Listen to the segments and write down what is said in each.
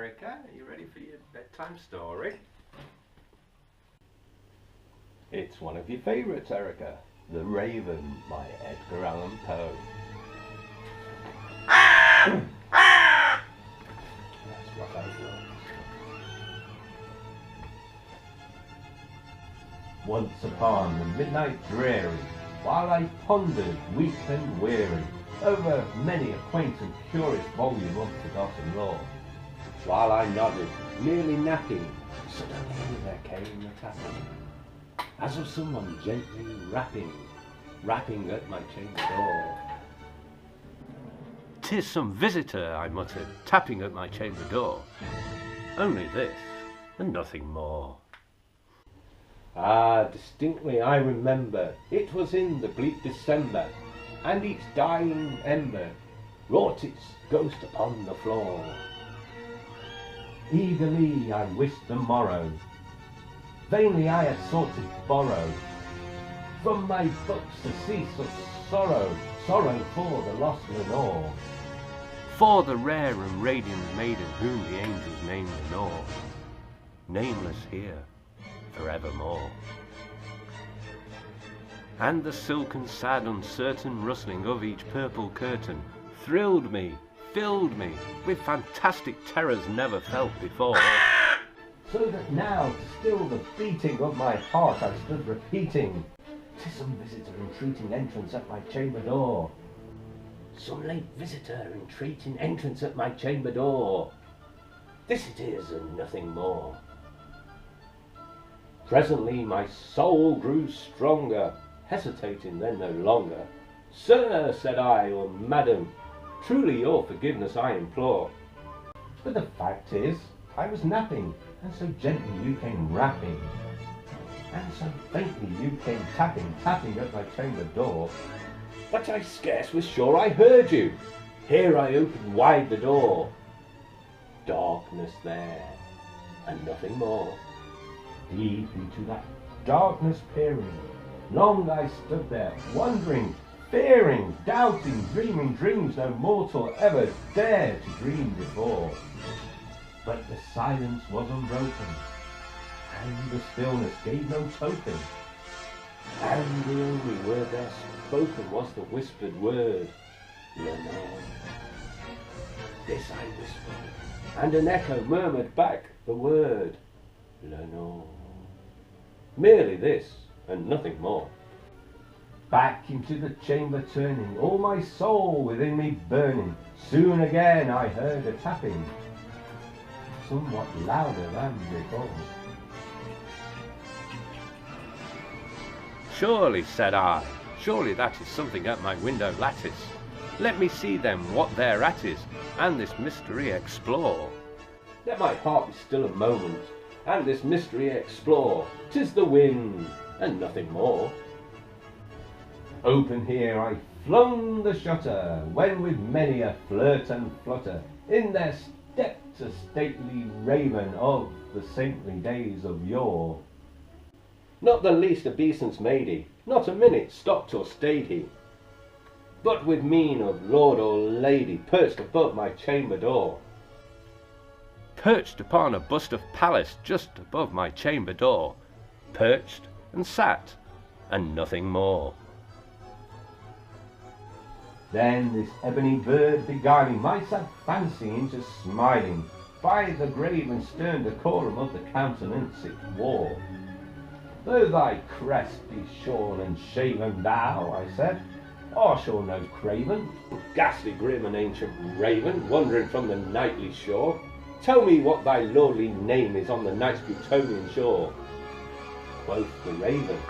Erica. Are you ready for your bedtime story? It's one of your favourites, Erica. The Raven by Edgar Allan Poe. That's what I thought. Once upon a midnight dreary, while I pondered, weak and weary, over many a quaint and curious volume of forgotten lore, while I nodded, nearly napping, suddenly there came a tapping, as of someone gently rapping at my chamber door. "'Tis some visitor," I muttered, tapping at my chamber door. "Only this, and nothing more." Ah, distinctly I remember, it was in the bleak December, and each dying ember wrought its ghost upon the floor. Eagerly I wished the morrow, vainly I had sought to borrow from my books a cease of sorrow for the lost Lenore, for the rare and radiant maiden whom the angels named Lenore, nameless here forevermore. And the silken, sad, uncertain rustling of each purple curtain thrilled me, filled me with fantastic terrors never felt before, so that now to still the beating of my heart I stood repeating, "'Tis some visitor entreating entrance at my chamber door, some late visitor entreating entrance at my chamber door. This it is and nothing more." Presently my soul grew stronger, hesitating then no longer. "Sir," said I, "or madam, truly your forgiveness I implore. But the fact is, I was napping, and so gently you came rapping, and so faintly you came tapping at my chamber door, that I scarce was sure I heard you. Here I opened wide the door. Darkness there, and nothing more. Deep into that darkness peering, long I stood there, wondering, fearing, doubting, dreaming dreams no mortal ever dared to dream before. But the silence was unbroken, and the stillness gave no token, and the only word there spoken was the whispered word, "Lenore." This I whispered, and an echo murmured back the word, "Lenore." Merely this, and nothing more. Back into the chamber turning, all my soul within me burning, soon again I heard a tapping, somewhat louder than before. "Surely," said I, "surely that is something at my window lattice. Let me see then what thereat is, and this mystery explore. Let my heart be still a moment, and this mystery explore. 'Tis the wind, and nothing more." Open here I flung the shutter, when with many a flirt and flutter in there stepped a stately raven of the saintly days of yore. Not the least obeisance made he, not a minute stopped or stayed he, but with mien of lord or lady perched above my chamber door. Perched upon a bust of Pallas just above my chamber door, perched and sat, and nothing more. Then this ebony bird beguiling my sad fancy into smiling, by the grave and stern decorum of the countenance it wore. "Though thy crest be shorn and shaven, thou," I said, "art sure no craven, ghastly grim and ancient raven, wandering from the nightly shore. Tell me what thy lordly name is on the night's Plutonian shore." Quoth the raven,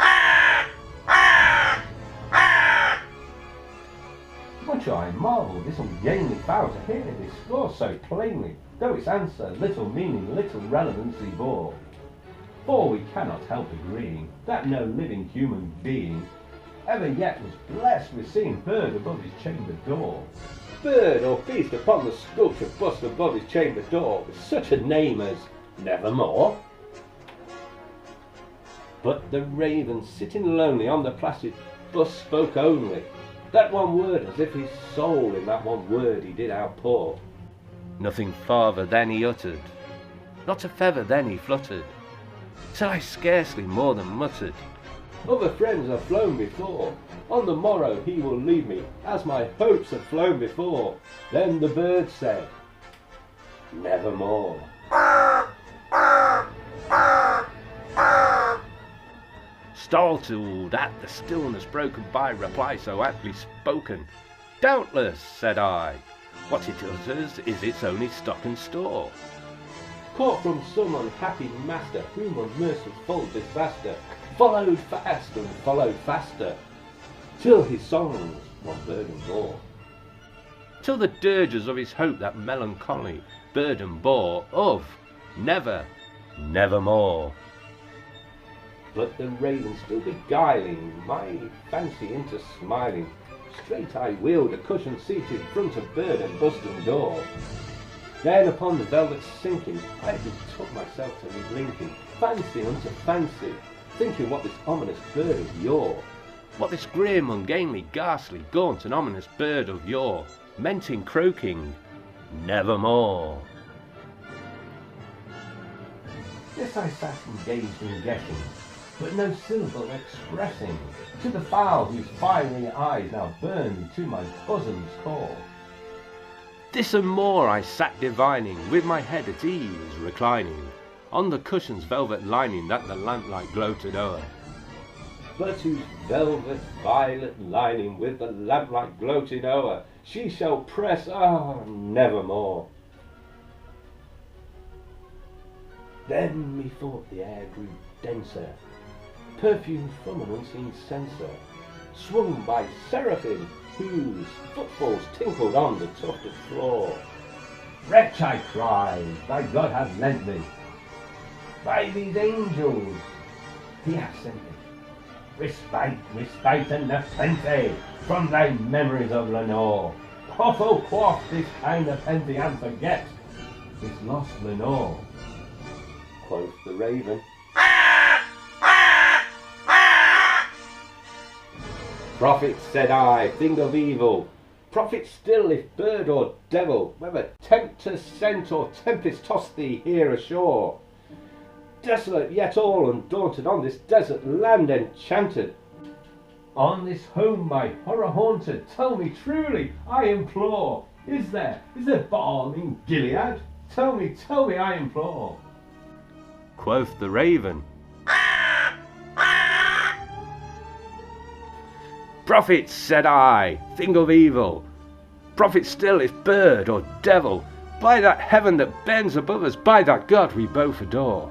"Much I marvel this ungainly fowl to hear discourse so plainly, though its answer little meaning, little relevancy bore. For we cannot help agreeing that no living human being ever yet was blessed with seeing bird above his chamber door. Bird or beast upon the sculptured bust above his chamber door, with such a name as Nevermore." But the raven, sitting lonely on the placid bust, spoke only that one word, as if his soul in that one word he did outpour. Nothing farther than he uttered, not a feather then he fluttered, till I scarcely more than muttered, "Other friends have flown before, on the morrow he will leave me, as my hopes have flown before." Then the bird said, "Nevermore." Startled at the stillness broken by reply so aptly spoken, "Doubtless," said I, "what it utters is its only stock and store, caught from some unhappy master, whom unmerciful disaster followed fast and followed faster, till his songs one burden bore, till the dirges of his hope that melancholy burden bore, of never, nevermore." But the raven still beguiling my fancy into smiling, straight I wheeled a cushion seat in front of bird and bustling door. Then upon the velvet sinking, I betook myself to linking fancy unto fancy, thinking what this ominous bird of yore, what this grim, ungainly, ghastly, gaunt and ominous bird of yore meant in croaking, "Nevermore." This I sat engaged in guessing, but no syllable expressing, to the fowl whose fiery eyes now burned to my bosom's core. This and more I sat divining, with my head at ease reclining, on the cushion's velvet lining that the lamplight gloated o'er, but whose velvet violet lining with the lamplight gloated o'er she shall press, nevermore. Then methought the air grew denser, perfumed from an unseen censer, swung by seraphim whose footfalls tinkled on the tufted floor. "Wretch," I cried, "thy God hath lent thee, by these angels he hath sent thee, respite and nepenthe from thy memories of Lenore. Quaffo quaff this kind nepenthe and forget this lost Lenore." Quoth the raven, "Prophet," said I, "thing of evil, prophet still, if bird or devil, whether tempter sent or tempest tossed thee here ashore, desolate yet all undaunted, on this desert land enchanted, on this home by horror haunted, tell me truly, I implore, is there balm in Gilead? Tell me, I implore." Quoth the raven, "Prophet," said I, "thing of evil, prophet still, if bird or devil, by that heaven that bends above us, by that God we both adore,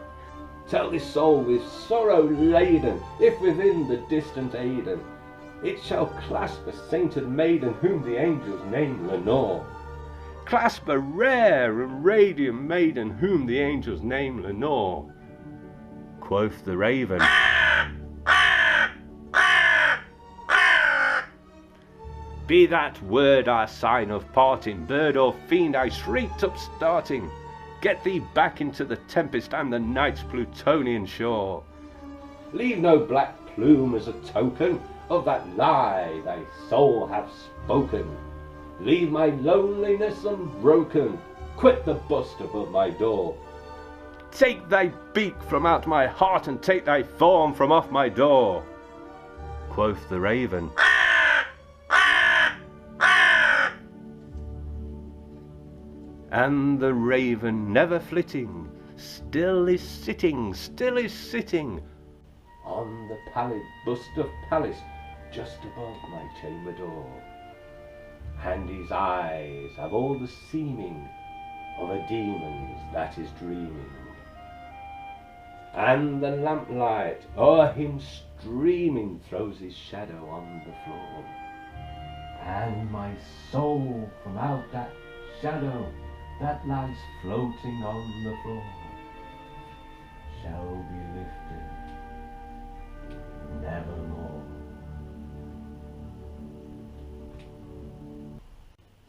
tell this soul with sorrow laden, if within the distant Aidenn it shall clasp a sainted maiden whom the angels name Lenore. Clasp a rare and radiant maiden whom the angels name Lenore." Quoth the raven, "Be that word our sign of parting, bird or fiend," I shrieked up starting, "get thee back into the tempest and the night's Plutonian shore. Leave no black plume as a token of that lie thy soul hath spoken. Leave my loneliness unbroken, quit the bust above my door. Take thy beak from out my heart and take thy form from off my door." Quoth the raven, and the raven, never flitting, still is sitting on the pallid bust of Pallas just above my chamber door, and his eyes have all the seeming of a demon's that is dreaming, and the lamplight o'er him streaming throws his shadow on the floor, and my soul from out that shadow that lies floating on the floor shall be lifted nevermore.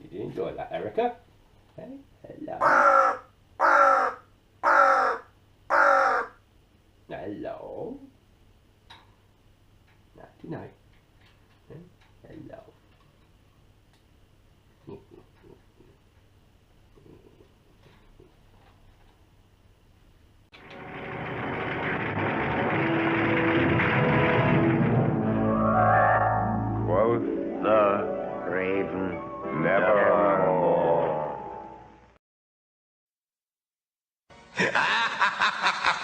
Did you enjoy that, Erica? Hey, hello. Hello. Nighty night. Hello. Ha ha ha ha!